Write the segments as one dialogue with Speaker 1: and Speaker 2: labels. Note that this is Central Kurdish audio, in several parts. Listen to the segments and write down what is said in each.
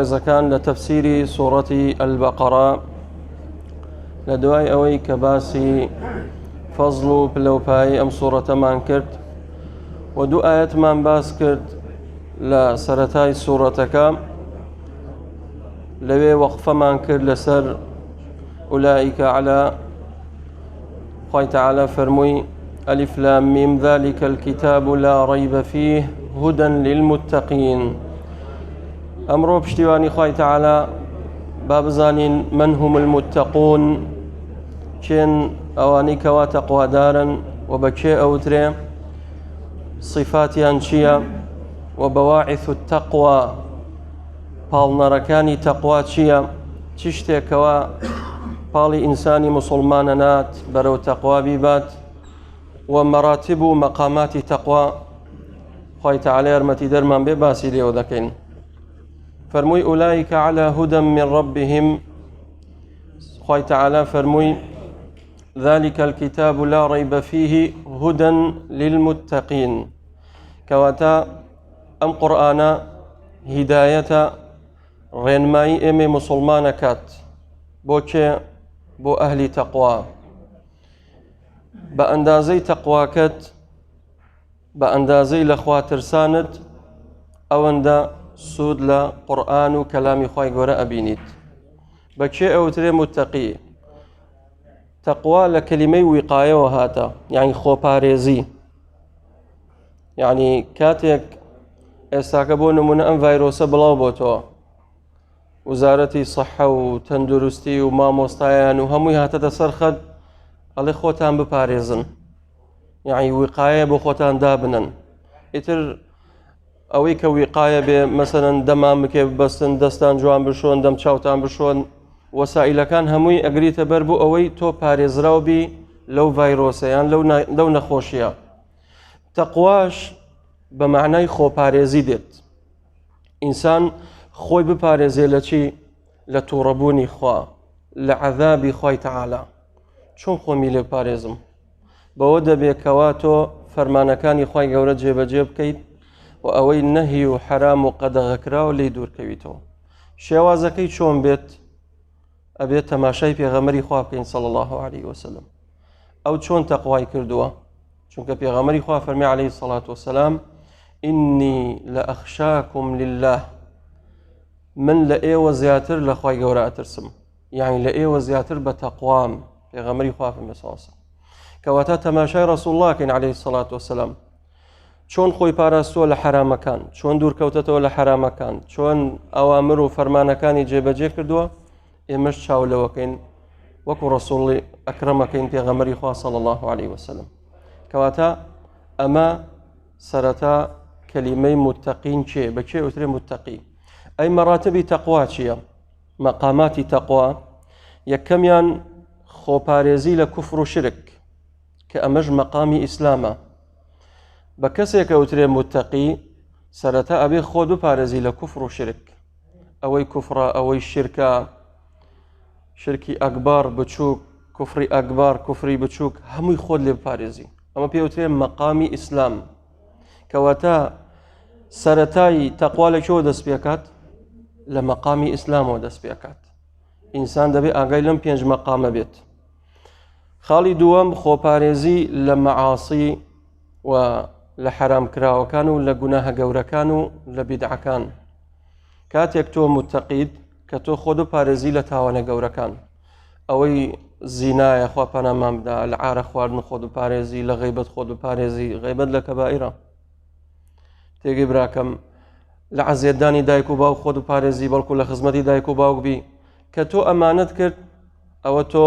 Speaker 1: إذا كان لتفسير سورة البقرة لدواي أوي كباسي فضل بلوباي أم سورة من كرت ودو آيات من باس كرت لسرتاي سورتك لوي وقف من كرت لسر أولئك على قال تعالى فرمي ألف لام ميم ذلك الكتاب لا ريب فيه هدى للمتقين. أمرو بشتواني قال تعالى باب زانين من هم المتقون كن أواني كوا تقوى دارا وبكي أوتري صفات أنشيا وبواعث التقوى بالنركاني تقوى شيا تشتي كوا بالي إنساني مسلمان نات برو تقوى بيبات ومراتب مقامات تقوى قال تعالى ارمتي درمان بباسي ليو ذكين فرموي أولئك على هدى من ربهم. قال تعالى فرموي ذلك الكتاب لا ريب فيه هدى للمتقين. كواتا أم قرآن هداية رينماي إمي مسلمان كات بوكي بو أهل تقوى بأندازي تقوى كات بأندازي لخواتر ساند أو أندا سود لا قرآن وكلام خواي قراء بينيت بكشي أو تري متقي تقوى لكلمة وقاية وهاتا يعني خوباريزي يعني كاتك استاكبون من أن فيروس بلاو بوتو وزارتي صحة وتندرستي وما مستعيان وهمي هاتا تسرخد على خوتان بباريزن يعني وقاية بخوتان دابنن إتر ئەوەی کە ویقایە بێ مەسەلەن دەمان بکێ ببەستن دەستان جوان بشۆن دەم چاوتان بشۆن وەسائلەکان هەمووی ئەگریتە بەر بوو ئەوەی تۆ پارێزراو بی لەو ڤایرۆسەیان لەو نەخۆشیە. تەقواش بە معنای خۆپارێزی دێت. ئینسان خۆی بپارێزێ لە چی؟ لە تووڕەبوونی خوا لە عەذابی خوای تەعالا. چۆن خۆمی لێ پارێزم؟ بەوە دەبێت کەوا تۆ فەرمانەکانی خوای گەورە جێبەجێ بکەیت و ئەوەی نەهی و حرام و قەدەغەکراوە لێی دوورکەویتەوە. شێوازەکەی چۆن بێت؟ ئەبێت تەماشای پێغەمبەری خوا بکەین صلی الله عليه وسلم. ئەو چۆن تەقوای کردووە؟ چونکە پێغەمبەری خوا فەرمی عليه الصلاة والسلام ئینی لەئەخشاکم لله، من لە ئێوە زیاتر لە خوای گەورە ئەترسم، یعنی لە ئێوە زیاتر بە تەقوام. پێغەمبەری خوا فەرمی صلی الله عليه وسلم کەواتە تەماشای ڕەسوڵ الله کەین عليه الصلاة والسلام چۆن خۆی پاراستووە لە حرامەکان، چۆن دوورکەوتەتەوە لە حرامەکان، چۆن ئەوامر و فەرمانەکانی جێبەجێ کردووە، ئێمەش چاولەوەکەین وەکو ڕەسوڵی ئەکرەمەکەین پێغەمبەری خوا صلی الله عليه وسلم. کەواتە ئەمە سەرەتا کەلیمەی متەقین چێ؟ بەکێ ئوترێ متەقی؟ ئەی مەراتبی تەقوا چییە؟ مەقاماتی تەقوا یەکەمیان خۆپارێزی لە کوفر و شرک کە ئەمەش مەقامی ئیسلامە. بە کەسێکە ئوترێ متەقی سەرەتا ئەبێ خۆت بپارێزی لە کوفر و شرک. ئەوەی کوفرە، ئەوەی شرکە، شرکی ئەکبار بچووک، کوفری ئەکبار، کوفری بچووک، هەمووی خۆت لێ بپارێزی. ئەمە پێ ئوترێ مەقامی ئیسلام. کەواتە سەرەتای تەقوا لەکوێوە دەست پێکات؟ لە مەقامی ئیسلامەوە دەست پێکات. ئینسان دەبێ ئاگای لەم پێنج مەقامە بێت. خاڵی دووەم خۆپارێزی لە مەعاسی و لە حرام کراوەکان و لە گوناهە گەورەکان و لە بیدعەکان. کاتێک تۆ متەقید کە تۆ خۆت بپارێزی لە تاوانە گەورەکان، ئەوەی زینایە خوا پەنامان بدە، لە عارە خواردن خۆت بپارێزی، لە غەیبەت خۆت بپارێزی. غەیبەت لە کەبائیرە. تێگەی براکەم لە عەزیەتدانی دایک و باوک خۆت بپارێزی، بەڵکو لە خزمەتی دایک و باوک بی. کە تۆ ئەمانەت کرد ئەوە تۆ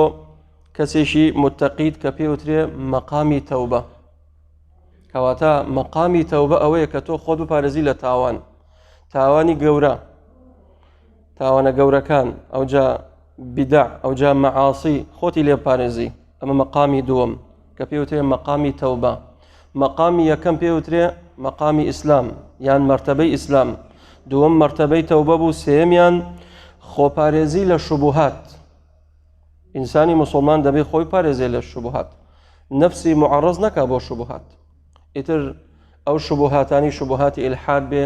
Speaker 1: کەسێکی متەقید کە پێ وترێ مەقامی تەوبە. کەواتە مەقامی تەوبە ئەوەیە کە تۆ خۆت بپارێزی لە تاوان، تاوانی گەورە، تاوانە گەورەکان، ئەوجا بیدع، ئەوجا مەعاسی، خۆتی لێ بپارێزی. ئەمە مەقامی دووەم کە پێ وترێ مەقامی تەوبە. مەقامی یەکەم پێ وترێ مەقامی ئیسلام یان مەرتەبەی ئیسلام. دووەم مەرتەبەی تەوبە بوو. سێمیان خۆپارێزی لە شوبوهات. ئینسانی مسلمان دەبێ خۆی پارێزێ لە شوبوهات، نەفسی معەڕەز نەکا بۆ شوبوهات. ئیتر ئەو شوبوهاتانی شوبوهاتی ئیلحاد بێ،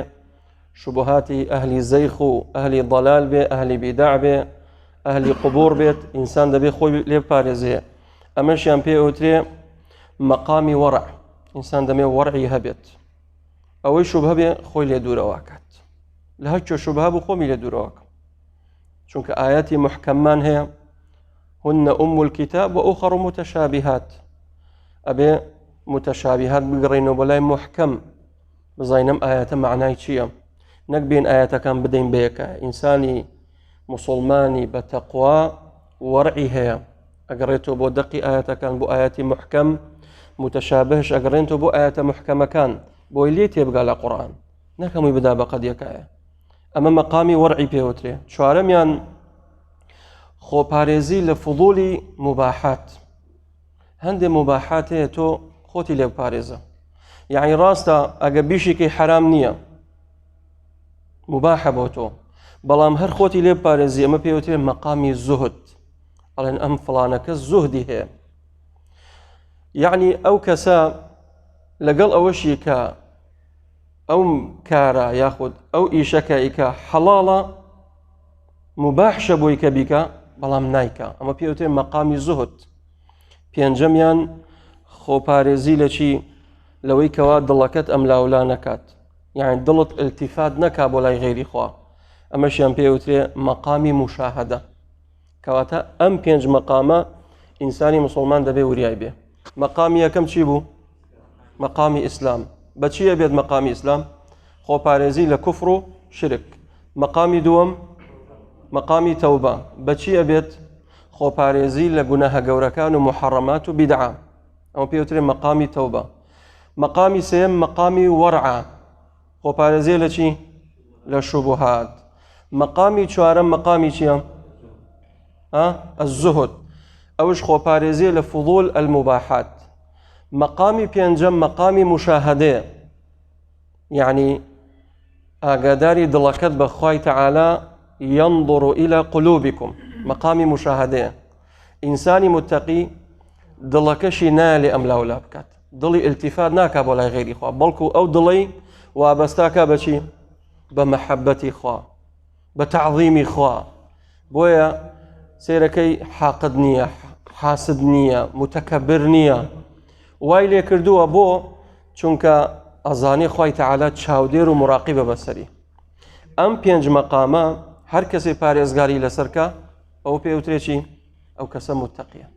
Speaker 1: شبهاتی ئەهلی زەیخ و ئەهلی ضەلال بێ، ئەهلی بیداع بێ، ئەهلی قوبور بێت، ئینسان دەبێ خۆی لێ بپارێزێ. ئەمەشیان پێ ئەوترێ مەقامی وەڕع، ئینسان دەمێ وەڕعی هەبێت، ئەوەی شوبهە بێ خۆی لێ دوورەوەکات. لە هەرچۆ شوبهە بوو خۆمی لێ دوورەوەکە، چونکە ئاياتی محکەممان هەیە، هن أم الكتاب وأخر متشابهات. أبي متشابهات بقرين وبلاي محكم بزينم آيات معناي چییە؟ نەکبێن ئاياتەکان بدەین بەیەکە. ئینسانی مسلمانی بە تەقوا وەڕعی هەیە، ئەگەڕێتەوە بۆ دەقی ئاياتەکان، بۆ ئاياتی محکەم، متشابهش ئەگەڕێنەوە بۆ ئاياتە محکەمەکان، بۆی لێ تێبگا لە قورئان، نەکەمووی بدا بە قەدیەکایە. ئەمە مەقامی وەڕعی پێوترێ. چوارەمیان خۆپارێزی لە فضولی مباحات. هەندێک مباحات هەیە تۆ خۆتی لێ بپارێزە، یعنی ڕاستە ئەگە بیشێکی حرام نییە، مباحە بۆ تۆ، بەڵام هەر خۆتی لێ بپارێزی، ئەمە پێوترێ مەقامی زوهد. ئەڵێن ئەم فڵانەکە زوهدی هەیە، یعنی ئەو کەسە لەگەڵ ئەوەشی کە ئەو کارە یاخود ئەو ئیشەکەی کە حەڵاڵە مباحشە بۆی کە بیکە، بەڵام نایکە، ئەمە پێوترێ مەقامی زوهد. پێنجەمیان خۆپارێزی لە چی؟ لەوەی کەوا دڵەکەت ئەملاولا نەکات، یعنی دڵت التیفات نەکا بۆ لای غێری خوا، ئەمەشیان پێوترێ مەقامی مشاهدە. کەواتە ئەم پێنج مەقامە ئینسانی مسلمان دەبێ وریای بێ. مەقامی یەکەم چی بوو؟ مەقامی ئیسلام. بەچیە بێت مەقامی ئیسلام؟ خۆپارێزی لە کوفر و شرک. مەقامی دووەم مەقامی تەوبە. بەچیە بێت؟ خۆپارێزی لە گوناهە گەورەکان و محەڕەمات و بیدعا، ئەمە پێوترێ مەقامی تەوبە. مەقامی سێم مەقامی وەرعە، خۆپارێزی لە چی؟ لە شوبهات. مەقامی چوارەم مەقامی چییە؟ الزهد، ئەوش خۆپارێزی لە فضول المباحات. مەقامی پێنجەم مەقامی مشاهدەیە، یعنی ئاگاداری دڵەکەت بە خوای تەعالا ينظر إلى قلوبكم، مەقامی مشاهدەیە. ئینسانی متەقی دڵەکەشی نالێ ئەملاولا بکات، دڵی التیفات ناکا بۆ لای غێری خوا، بەڵکو ئەو دڵی وابەستاکە بەچی؟ بە مەحەبەتی خوا، بە تەعظیمی خوا. بۆیە سێرەکەی حاقد نییە، حاسد نییە، متەکەبر نییە. وای لێ کردووە بۆ چونکە ئەزانێ خوای تەعالا چاودێر و مراقیبە بەسەری. ئەم پێنج مەقامە هەر کەسێ پارێزگاری لەسەرکە، ئەو پێوترێ چی؟ ئەو کەسە متەقیە.